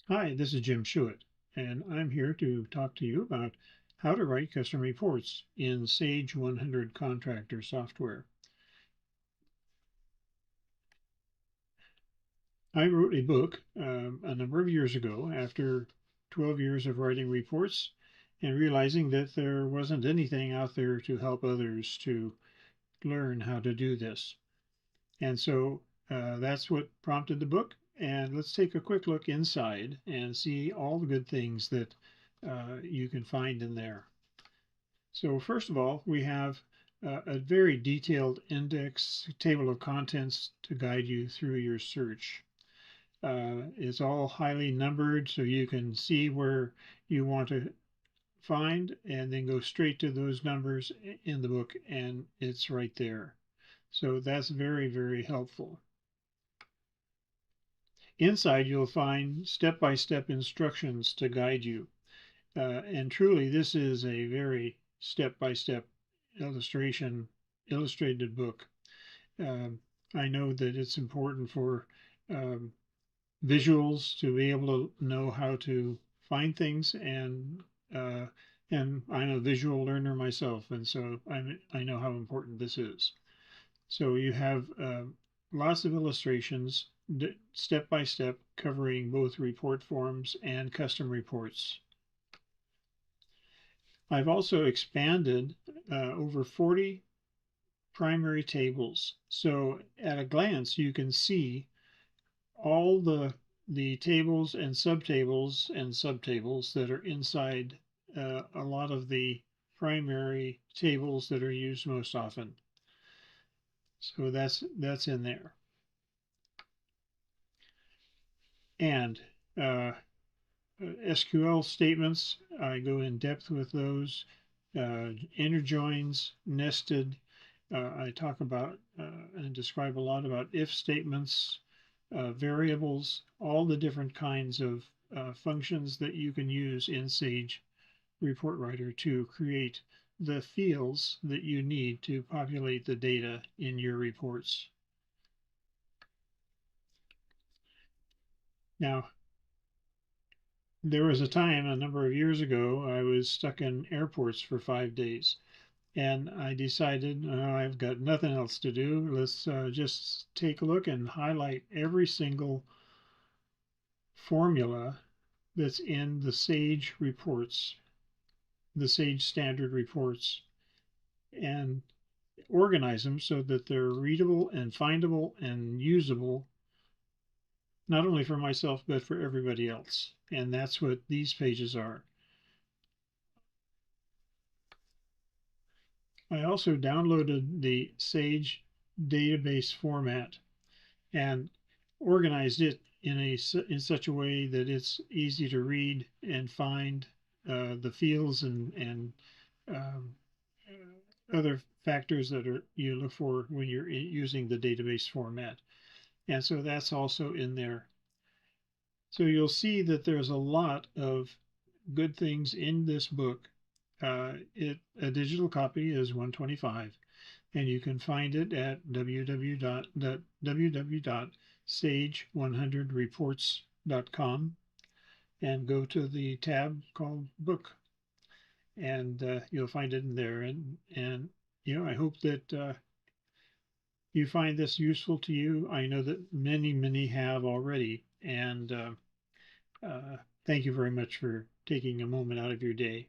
Hi, this is Jim Shuett, and I'm here to talk to you about how to write custom reports in Sage 100 Contractor software. I wrote a book a number of years ago after 12 years of writing reports and realizing that there wasn't anything out there to help others to learn how to do this. And so that's what prompted the book. And let's take a quick look inside and see all the good things that you can find in there. So first of all, we have a very detailed index table of contents to guide you through your search. It's all highly numbered so you can see where you want to find and then go straight to those numbers in the book and it's right there. So that's very, very helpful. Inside, you'll find step-by-step instructions to guide you. And truly, this is a very step-by-step illustrated book. Um, I know that it's important for um, visuals to be able to know how to find things, uh, and I'm a visual learner myself, and so I know how important this is. So you have lots of illustrations, step by step, covering both report forms and custom reports. I've also expanded over 40 primary tables. So at a glance, you can see all the tables and subtables that are inside a lot of the primary tables that are used most often. So that's in there. And SQL statements, I go in depth with those. Inner joins, nested. I talk about and describe a lot about if statements, variables, all the different kinds of functions that you can use in Sage Report Writer to create the fields that you need to populate the data in your reports. Now, there was a time a number of years ago I was stuck in airports for 5 days. And I decided I've got nothing else to do. Let's just take a look and highlight every single formula that's in the Sage reports, the Sage standard reports, and organize them so that they're readable and findable and usable, not only for myself, but for everybody else. And that's what these pages are. I also downloaded the Sage database format and organized it in such a way that it's easy to read and find the fields and um, other factors that are you look for when you're using the database format. And so that's also in there. So you'll see that there's a lot of good things in this book. A digital copy is 125, and you can find it at www.sage100reports.com and go to the tab called book, and you'll find it in there. And I hope that you find this useful to you. I know that many have already, and uh, thank you very much for taking a moment out of your day.